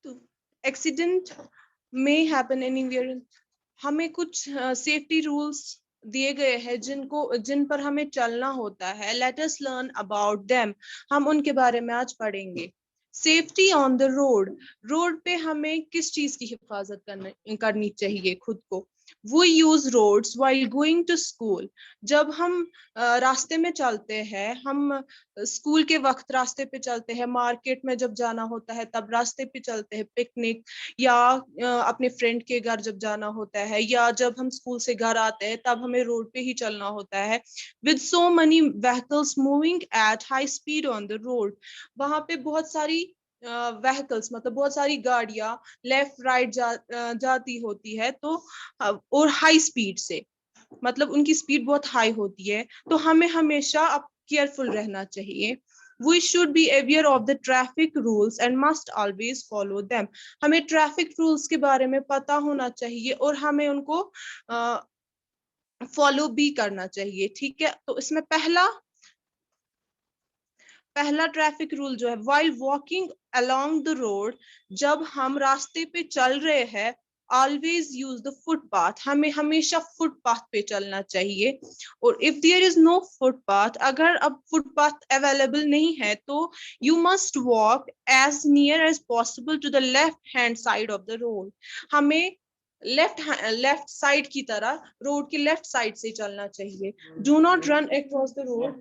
तो एक्सीडेंट में happen anywhere. हमें कुछ सेफ्टी रूल्स दिए गए हैं जिन पर हमें चलना होता है। Let us learn about them. हम उनके बारे में आज पढ़ेंगे। Safety on the road. Road पे हमें किस चीज की हिफाजत करनी चाहिए खुद को। We use roads while going to school. जब हम रास्ते में चलते हैं, हम स्कूल के वक्त रास्ते पे चलते हैं, मार्केट में जब जाना होता है तब रास्ते पे चलते हैं, पिकनिक या अपने फ्रेंड के घर जब जाना होता है, या जब हम स्कूल से घर आते हैं तब हमें रोड पे ही चलना होता है। With so money vehicles moving at high speed on the road. वहां पे बहुत सारी व्हीकल्स मतलब बहुत सारी गाड़ियां लेफ्ट राइट जाती होती है, तो और हाई स्पीड से मतलब उनकी स्पीड बहुत हाई होती है, तो हमें हमेशा अब केयरफुल रहना चाहिए। We should be aware of the traffic rules and must always follow them. हमें ट्रैफिक रूल्स के बारे में पता होना चाहिए और हमें उनको फॉलो भी करना चाहिए। ठीक है, तो इसमें पहला ट्रैफिक रूल जो है, while walking along the road, जब हम रास्ते पे चल रहे हैं, always use the footpath. हमें हमेशा फुटपाथ पे चलना चाहिए। और if there is no footpath, अगर अब फुटपाथ अवेलेबल नहीं है, तो you must walk as near as possible to the left hand side of the road. हमें लेफ्ट साइड की तरह, रोड की लेफ्ट साइड से चलना चाहिए। Do not run across the road.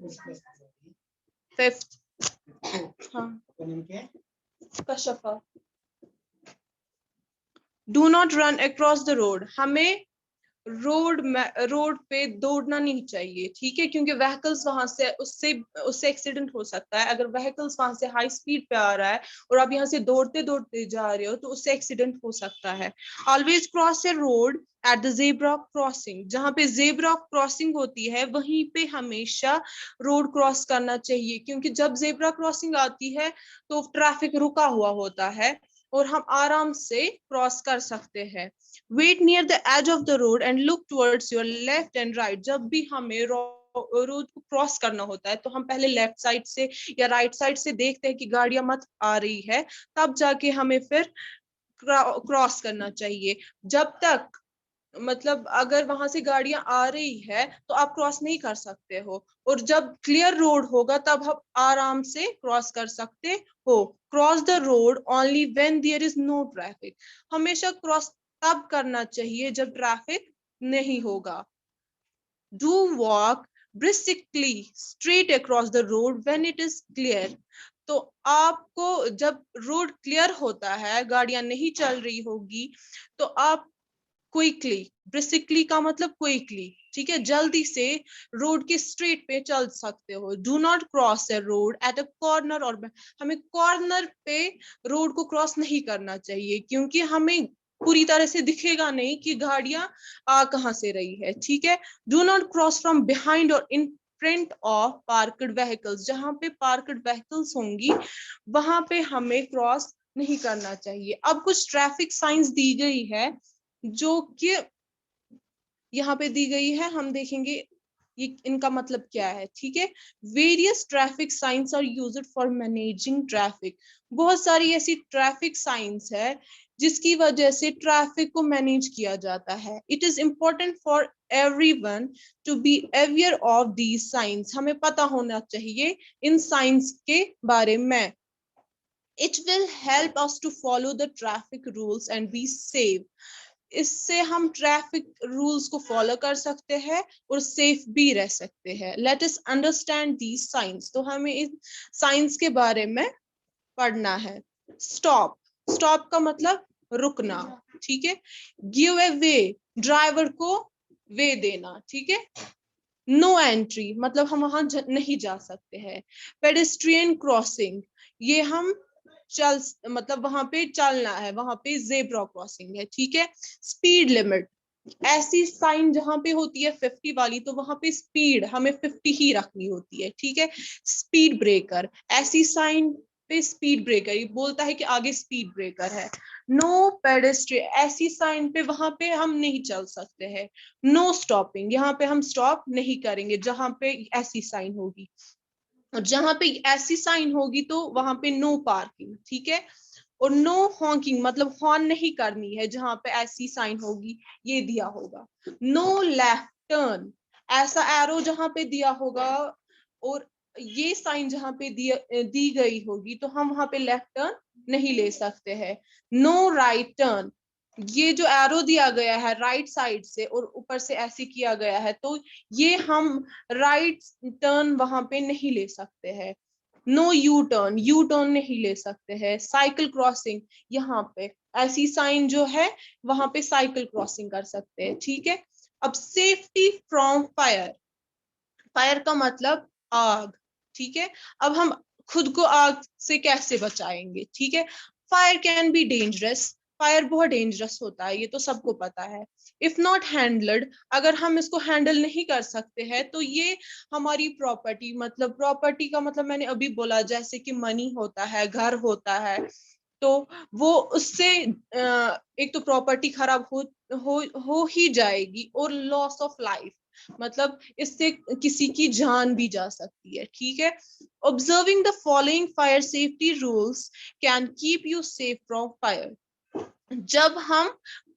Fifth, हाँ, Kashfa. Do not run across the road. हमें road पे दौड़ना नहीं चाहिए। ठीक है, क्योंकि व्हीकल्स वहां से उससे एक्सीडेंट हो सकता है। अगर व्हीकल्स वहां से हाई स्पीड पे आ रहा है और आप यहाँ से दौड़ते दौड़ते जा रहे हो, तो उससे एक्सीडेंट हो सकता है। Always cross A road at the zebra crossing. जहां पे जेब्रा क्रॉसिंग होती है वहीं पे हमेशा रोड क्रॉस करना चाहिए, क्योंकि जब जेब्रा क्रॉसिंग आती है तो ट्रैफिक रुका हुआ होता है और हम आराम से क्रॉस कर सकते हैं। Wait near the edge of the road and look towards your left and right. जब भी हमें रोड को क्रॉस करना होता है, तो हम पहले लेफ्ट साइड से या राइट साइड से देखते हैं कि गाड़ियां मत आ रही है, तब जाके हमें फिर क्रॉस करना चाहिए। जब तक मतलब अगर वहां से गाड़ियां आ रही है तो आप क्रॉस नहीं कर सकते हो, और जब क्लियर रोड होगा तब आप आराम से क्रॉस कर सकते हो। Cross the road only when there is no traffic. हमेशा क्रॉस तब करना चाहिए जब ट्रैफिक नहीं होगा। Do walk briskly straight across the road when it is clear. तो आपको जब रोड क्लियर होता है, गाड़ियां नहीं चल रही होगी, तो आप क्विकली, ब्रिस्कली का मतलब क्विकली, ठीक है, जल्दी से रोड के स्ट्रेट पे चल सकते हो। Do not cross A road at a corner, और हमें कॉर्नर पे रोड को क्रॉस नहीं करना चाहिए, क्योंकि हमें पूरी तरह से दिखेगा नहीं कि गाड़ियां आ कहां से रही है। ठीक है, do not cross from behind or in front of parked vehicles. जहां पे पार्कड व्हीकल्स होंगी वहां पे हमें क्रॉस नहीं करना चाहिए। अब कुछ ट्रैफिक साइंस दी गई है जो कि यहाँ पे दी गई है, हम देखेंगे ये इनका मतलब क्या है। ठीक है, various traffic signs are used for managing traffic. बहुत सारी ऐसी ट्रैफिक साइंस है जिसकी वजह से ट्रैफिक को मैनेज किया जाता है। It is important for everyone to be aware of these signs. हमें पता होना चाहिए इन साइंस के बारे में। It will help us to follow the traffic rules and be safe. इससे हम ट्रैफिक रूल्स को फॉलो कर सकते हैं और सेफ भी रह सकते हैं। Let us understand these signs. तो हमें इन साइंस के बारे में पढ़ना है। स्टॉप, स्टॉप का मतलब रुकना। ठीक है, गिव ए वे, ड्राइवर को वे देना। ठीक है, नो एंट्री मतलब हम वहां नहीं जा सकते हैं। पेडेस्ट्रियन क्रॉसिंग, ये हम चल मतलब वहां पे चलना है, वहां पे जेब्रा क्रॉसिंग है। ठीक है, स्पीड लिमिट, ऐसी साइन जहां पे होती है 50 वाली, तो वहां पे स्पीड हमें 50 ही रखनी होती है। ठीक है, स्पीड ब्रेकर, ऐसी साइन पे स्पीड ब्रेकर ये बोलता है कि आगे स्पीड ब्रेकर है। नो पेडेस्ट्रियन, ऐसी साइन पे वहां पे हम नहीं चल सकते हैं। नो स्टॉपिंग, यहाँ पे हम स्टॉप नहीं करेंगे जहां पे ऐसी साइन होगी। और जहां पे ऐसी साइन होगी तो वहां पे नो पार्किंग, ठीक है। और नो हॉकिंग मतलब हॉर्न नहीं करनी है जहां पे ऐसी साइन होगी, ये दिया होगा। नो लेफ्ट टर्न, ऐसा एरो जहां पे दिया होगा और ये साइन जहां पे दी गई होगी तो हम वहां पे लेफ्ट टर्न नहीं ले सकते हैं। नो राइट टर्न, ये जो एरो दिया गया है राइट साइड से और ऊपर से ऐसे किया गया है तो ये हम राइट टर्न वहां पे नहीं ले सकते हैं। No U turn, U turn नहीं ले सकते हैं। साइकिल क्रॉसिंग, यहाँ पे ऐसी साइन जो है वहां पे साइकिल क्रॉसिंग कर सकते हैं, ठीक है। अब सेफ्टी फ्रॉम फायर, फायर का मतलब आग, ठीक है। अब हम खुद को आग से कैसे बचाएंगे, ठीक है। Fire can be dangerous, fire बहुत डेंजरस होता है, ये तो सबको पता है। इफ नॉट हैंडल्ड, अगर हम इसको हैंडल नहीं कर सकते हैं तो ये हमारी प्रॉपर्टी, मतलब प्रॉपर्टी का मतलब मैंने अभी बोला जैसे कि मनी होता है, घर होता है, तो वो उससे एक तो प्रॉपर्टी खराब हो ही जाएगी और लॉस ऑफ लाइफ, मतलब इससे किसी की जान भी जा सकती है, ठीक है। Observing the following fire safety rules can keep you safe from fire, जब हम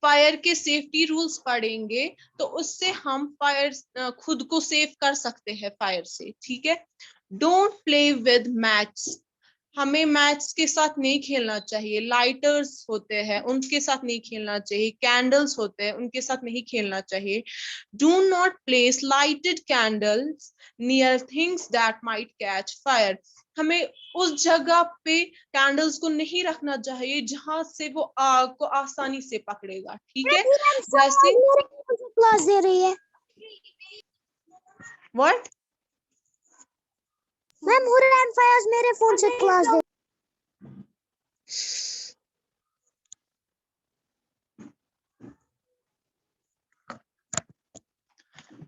फायर के सेफ्टी रूल्स पढ़ेंगे तो उससे हम फायर खुद को सेव कर सकते हैं फायर से, ठीक है। डोंट प्ले विद मैच, हमें मैच के साथ नहीं खेलना चाहिए। लाइटर्स होते हैं उनके साथ नहीं खेलना चाहिए, कैंडल्स होते हैं उनके साथ नहीं खेलना चाहिए। Do not place lighted candles near things that might catch fire, हमें उस जगह पे कैंडल्स को नहीं रखना चाहिए जहां से वो आग को आसानी से पकड़ेगा, ठीक है। जैसे क्लास दे रही है व्हाट, मैम, हुरैन फयाज मेरे फोन से class they.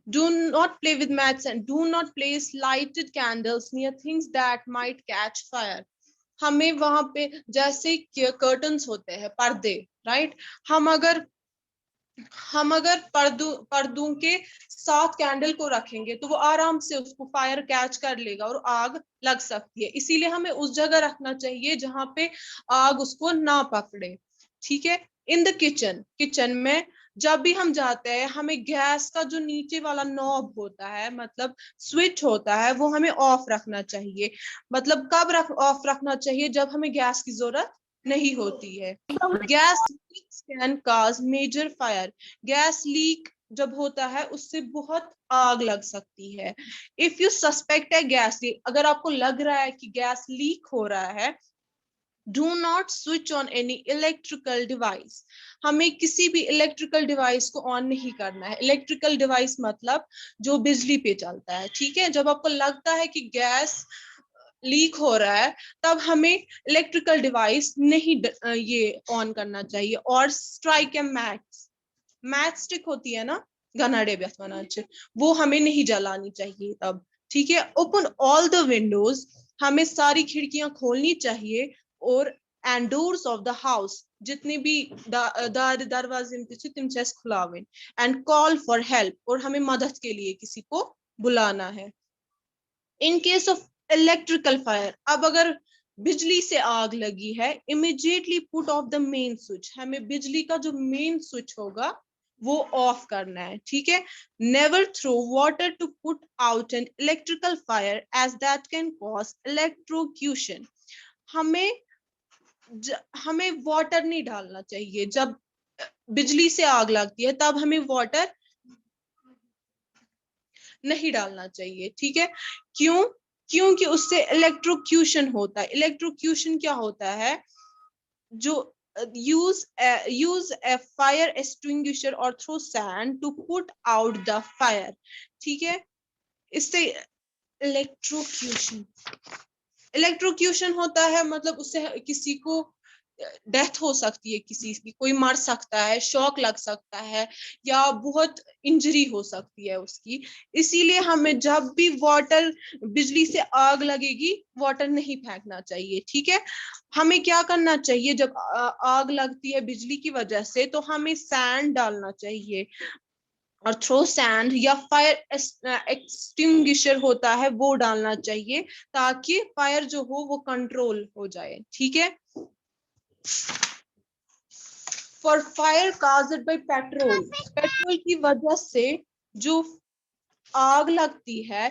do not play with matches and do not place lighted candles near things that might catch fire, हमें वहां पे जैसे कर्टन्स होते हैं, पर्दे, राइट, हम अगर पर्दों के साथ कैंडल को रखेंगे तो वो आराम से उसको फायर कैच कर लेगा और आग लग सकती है, इसीलिए हमें उस जगह रखना चाहिए जहां पे आग उसको ना पकड़े, ठीक है। इन द किचन, किचन में जब भी हम जाते हैं हमें गैस का जो नीचे वाला नॉब होता है, मतलब स्विच होता है, वो हमें ऑफ रखना चाहिए। मतलब कब ऑफ रखना चाहिए, जब हमें गैस की जरूरत नहीं होती है। Gas can cause major fire, gas leak जब होता है उससे बहुत आग लग सकती है। इफ यू सस्पेक्ट है गैस लीक, अगर आपको लग रहा है कि गैस लीक हो रहा है, do not switch on any electrical device, हमें किसी भी इलेक्ट्रिकल डिवाइस को ऑन नहीं करना है। इलेक्ट्रिकल डिवाइस मतलब जो बिजली पे चलता है, ठीक है। जब आपको लगता है कि गैस लीक हो रहा है तब हमें इलेक्ट्रिकल डिवाइस नहीं ये ऑन करना चाहिए। और strike a match, match stick होती है ना, गनाडे बनाचे, वो हमें नहीं जलानी चाहिए तब, ठीक है। ओपन ऑल द विंडोज, हमें सारी खिड़कियां खोलनी चाहिए। और and doors of the house, जितने भी दरवाजे तिम खुलावे। एंड कॉल फॉर हेल्प, और हमें मदद के लिए किसी को बुलाना है। In case of electrical fire, अब अगर बिजली से आग लगी है, immediately put off the main switch, हमें बिजली का जो मेन स्विच होगा वो ऑफ करना है, ठीक है। Never throw water to put out an electrical fire as that can cause electrocution, हमें हमें वाटर नहीं डालना चाहिए जब बिजली से आग लगती है, तब हमें वाटर नहीं डालना चाहिए, ठीक है। क्यों, क्योंकि उससे इलेक्ट्रोक्यूशन होता है। इलेक्ट्रोक्यूशन क्या होता है, जो यूज ए फायर एक्सटिंग्विशर और throw sand to put out the fire, ठीक है। इससे इलेक्ट्रोक्यूशन, इलेक्ट्रोक्यूशन होता है मतलब उससे किसी को डेथ हो सकती है, किसी की कोई मर सकता है, शॉक लग सकता है, या बहुत इंजरी हो सकती है उसकी। इसीलिए हमें जब भी वाटर, बिजली से आग लगेगी, वाटर नहीं फेंकना चाहिए, ठीक है। हमें क्या करना चाहिए जब आग लगती है बिजली की वजह से, तो हमें सैंड डालना चाहिए और थ्रो सैंड या फायर एक्सटिंग्विशर होता है वो डालना चाहिए ताकि फायर जो हो वो कंट्रोल हो जाए, ठीक है। For fire caused by petrol, petrol की वजह से जो आग लगती है,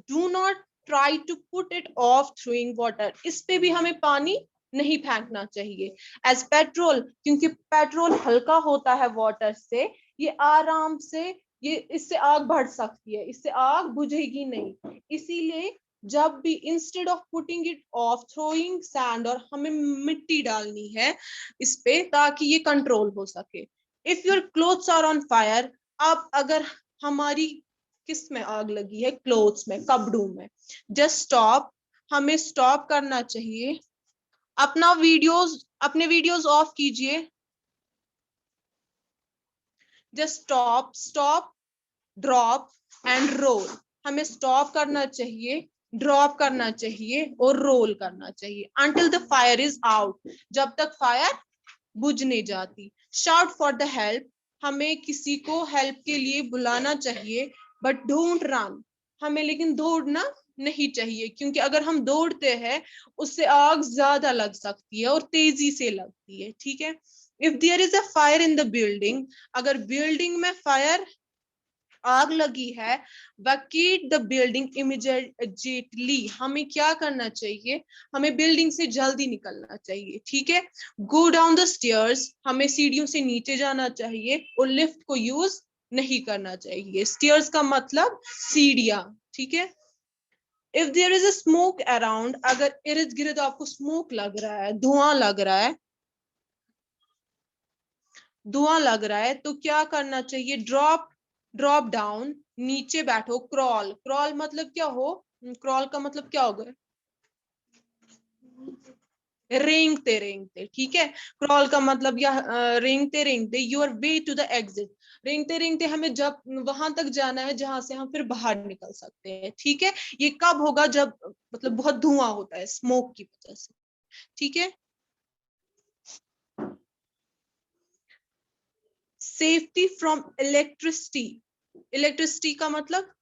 do not try to put it off throwing water, इस पे भी हमें पानी नहीं फेंकना चाहिए। एज पेट्रोल, क्योंकि पेट्रोल हल्का होता है वाटर से, ये आराम से ये इससे आग बढ़ सकती है, इससे आग बुझेगी नहीं। इसीलिए जब भी instead of putting it off throwing sand, और हमें मिट्टी डालनी है इस पे ताकि ये कंट्रोल हो सके। If your clothes are on fire, अब अगर हमारी किस में आग लगी है, क्लोथ्स में, कपड़ों में, जस्ट स्टॉप, हमें स्टॉप करना चाहिए। अपने वीडियोस ऑफ कीजिए। Just stop, stop, drop and roll, हमें स्टॉप करना चाहिए, ड्रॉप करना चाहिए और रोल करना चाहिए until the fire is out, जब तक फायर बुझ नहीं जाती। शाउट फॉर द हेल्प, हमें किसी को हेल्प के लिए बुलाना चाहिए, बट डोंट रन, हमें लेकिन दौड़ना नहीं चाहिए, क्योंकि अगर हम दौड़ते हैं उससे आग ज्यादा लग सकती है और तेजी से लगती है, ठीक है। If there is a fire in the building, अगर बिल्डिंग में फायर आग लगी है, वैकेट द बिल्डिंग इमीडिएटली, हमें क्या करना चाहिए, हमें बिल्डिंग से जल्दी निकलना चाहिए, ठीक है। गो डाउन द स्टेयर्स, हमें सीढ़ियों से नीचे जाना चाहिए और लिफ्ट को यूज नहीं करना चाहिए। स्टेयर्स का मतलब सीढ़ियां, ठीक है। If there is a smoke around, अगर इर्द गिर्द आपको स्मोक लग रहा है, धुआं लग रहा है, धुआं लग रहा है, तो क्या करना चाहिए, ड्रॉप, ड्रॉप डाउन, नीचे बैठो। क्रॉल, क्रॉल मतलब क्या हो, क्रॉल का मतलब क्या होगा, रेंगते रेंगते, ठीक है। क्रॉल का मतलब या रेंगते रेंगते, your way to the exit, रेंगते रेंगते हमें जब वहां तक जाना है जहां से हम फिर बाहर निकल सकते हैं, ठीक है। ये कब होगा, जब मतलब बहुत धुआं होता है स्मोक की वजह से, ठीक है। सेफ्टी फ्रॉम इलेक्ट्रिसिटी, इलेक्ट्रिसिटी का मतलब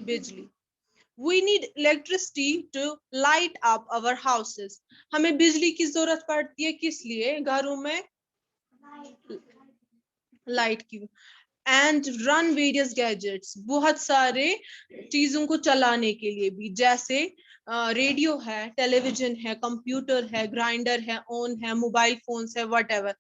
बिजली। We need electricity to light up our houses, हमें बिजली की जरूरत पड़ती है, किस लिए, घरों में लाइट की। एंड रन वेरियस गैजेट्स, बहुत सारे चीजों को चलाने के लिए भी, जैसे रेडियो है, टेलीविजन है, कंप्यूटर है, ग्राइंडर है, ओवन है, मोबाइल फोन्स है, whatever.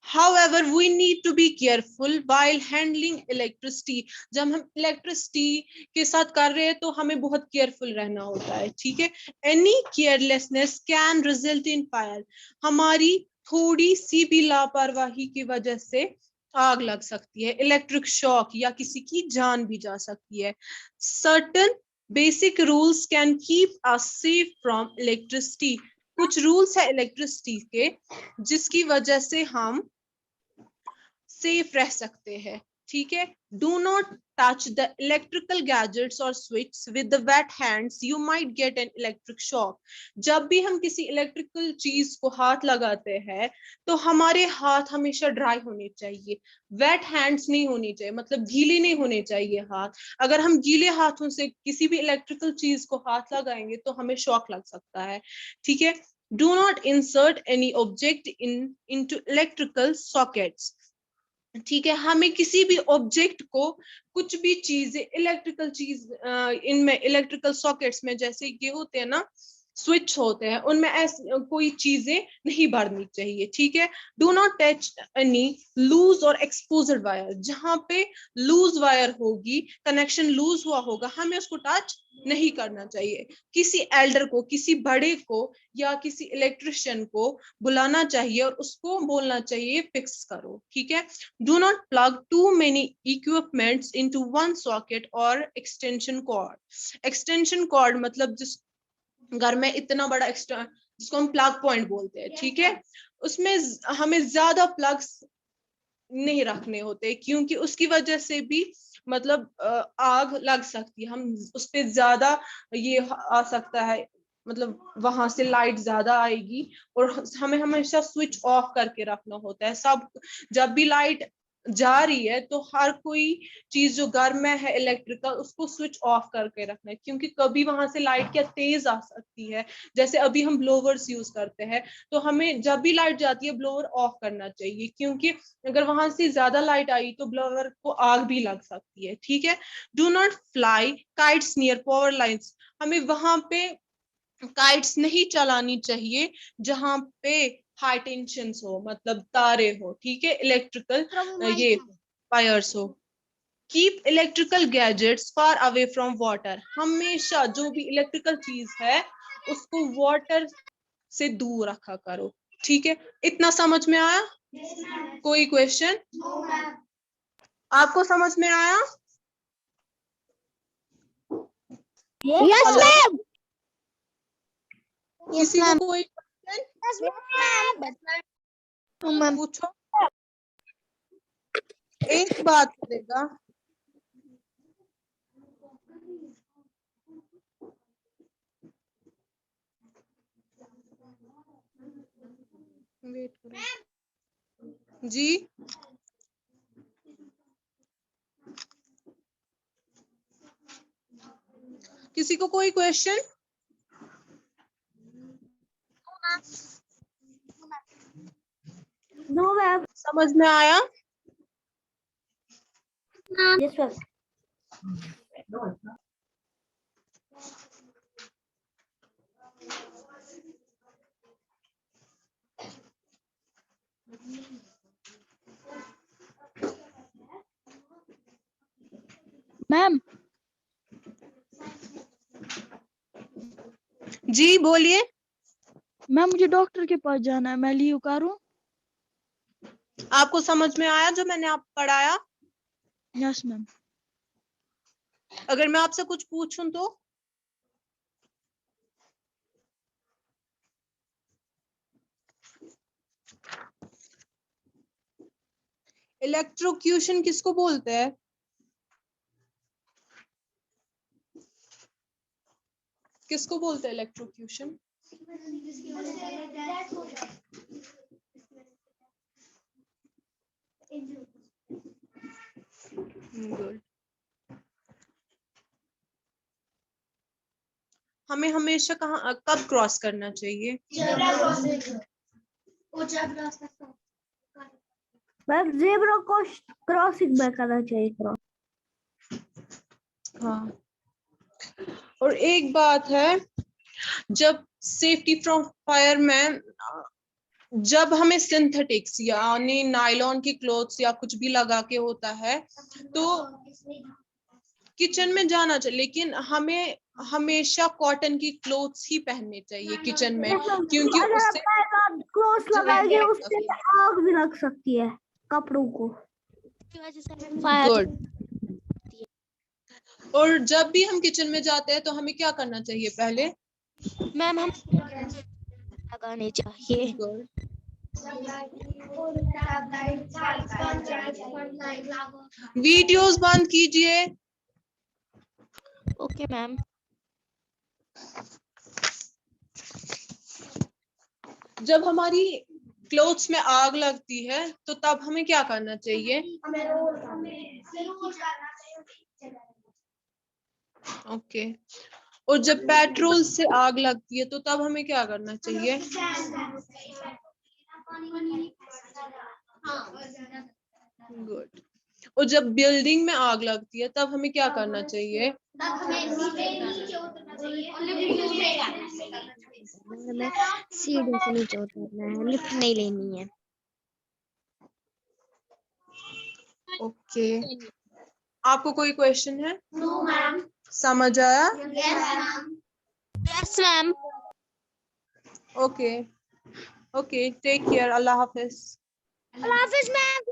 However, we need to be careful while handling electricity, जब हम इलेक्ट्रिसिटी के साथ कर रहे हैं तो हमें बहुत केयरफुल रहना होता है, ठीक है। Any carelessness can result in fire, हमारी थोड़ी सी भी लापरवाही की वजह से आग लग सकती है, इलेक्ट्रिक शॉक, या किसी की जान भी जा सकती है। Certain basic rules can keep us safe from electricity, कुछ रूल्स है इलेक्ट्रिसिटी के जिसकी वजह से हम सेफ रह सकते हैं, ठीक है। Do not touch the electrical gadgets और switch with the wet hands, you might get an electric shock, जब भी हम किसी इलेक्ट्रिकल चीज को हाथ लगाते हैं तो हमारे हाथ हमेशा ड्राई होने चाहिए, वेट हैंड्स नहीं होनी चाहिए, मतलब गीले नहीं होने चाहिए हाथ। अगर हम गीले हाथों से किसी भी इलेक्ट्रिकल चीज को हाथ लगाएंगे तो हमें शॉक लग सकता है, ठीक है। Do not insert any object into electrical sockets, ठीक है। हमें किसी भी ऑब्जेक्ट को, कुछ भी चीजें इलेक्ट्रिकल चीज इनमें इलेक्ट्रिकल सॉकेट्स में, जैसे ये होते हैं ना, स्विच होते हैं, उनमें ऐसी कोई चीजें नहीं भरनी चाहिए, ठीक है। Do not touch any loose or exposed wire, जहां पे लूज वायर होगी, कनेक्शन लूज हुआ होगा, हमें उसको टच नहीं करना चाहिए। किसी एल्डर को, किसी बड़े को या किसी इलेक्ट्रिशियन को बुलाना चाहिए और उसको बोलना चाहिए फिक्स करो, ठीक है। Do not plug too many equipments into one socket or extension cord. Extension cord मतलब जिस घर में इतना बड़ा जिसको हम प्लग पॉइंट बोलते हैं, ठीक है, उसमें हमें ज्यादा प्लग्स नहीं रखने होते, क्योंकि उसकी वजह से भी मतलब आग लग सकती है, हम उस पर ज्यादा ये आ सकता है, मतलब वहां से लाइट ज्यादा आएगी, और हमें हमेशा स्विच ऑफ करके रखना होता है सब, जब भी लाइट जा रही है तो हर कोई चीज जो घर में है इलेक्ट्रिकल उसको स्विच ऑफ करके रखना है, क्योंकि कभी वहां से लाइट क्या तेज आ सकती है। जैसे अभी हम ब्लोवर्स यूज करते हैं तो हमें जब भी लाइट जाती है ब्लोवर ऑफ करना चाहिए, क्योंकि अगर वहां से ज्यादा लाइट आई तो ब्लोवर को आग भी लग सकती है। ठीक है। Do not fly kites near power lines, हमें वहां पे काइट्स नहीं चलानी चाहिए जहां पे हाई टेंशन हो, मतलब तारे हो। ठीक है, इलेक्ट्रिकल ये वायर्स हो। Keep electrical gadgets far away from water, हमेशा जो भी इलेक्ट्रिकल चीज है उसको वाटर से दूर रखा करो। ठीक है, इतना समझ में आया? कोई क्वेश्चन? आपको समझ में आया? Yes ma'am. किसी को कोई क्वेश्चन पूछो, एक बात करेगा। वेट करो जी। किसी को कोई क्वेश्चन? No ma'am. समझ में आया? Yes ma'am. मैम जी बोलिए। मैम मुझे डॉक्टर के पास जाना है, मैं लीव करूं? आपको समझ में आया जो मैंने आप पढ़ाया? Yes ma'am. अगर मैं आपसे कुछ पूछूं तो? इलेक्ट्रोक्यूशन किसको बोलते हैं? किसको बोलते हैं इलेक्ट्रोक्यूशन? गुड। हमें हमेशा कहाँ कब क्रॉस करना चाहिए? मैम ज़ेब्रा को क्रॉसिंग में करना चाहिए क्रॉस। हाँ, और एक बात है, जब सेफ्टी फ्रॉम फायर में जब हमें सिंथेटिक्स यानी नायलॉन की क्लोथ्स या कुछ भी लगा के होता है तो किचन में जाना चाहिए, लेकिन हमें हमेशा कॉटन की क्लोथ्स ही पहनने चाहिए किचन में, क्योंकि अगर उससे क्लोथ लगाएंगे उससे आग भी लग सकती है कपड़ों को। गुड। और जब भी हम किचन में जाते हैं तो हमें क्या करना चाहिए पहले? मैम हम लगाने चाहिए। वीडियोस बंद कीजिए। Okay ma'am. जब हमारी क्लोथ्स में आग लगती है तो तब हमें क्या करना चाहिए? ओके। और जब पेट्रोल से आग लगती है तो तब हमें क्या करना चाहिए? गुड। और जब बिल्डिंग में आग लगती है तब हमें क्या करना चाहिए? हमें सीढ़ी से नीचे उतरना है, लिफ्ट नहीं लेनी है। ओके। आपको कोई क्वेश्चन है? No ma'am. समझ आया? Yes ma'am. Okay okay, take care. अल्लाह हाफिज। अल्लाह हाफिज मैम।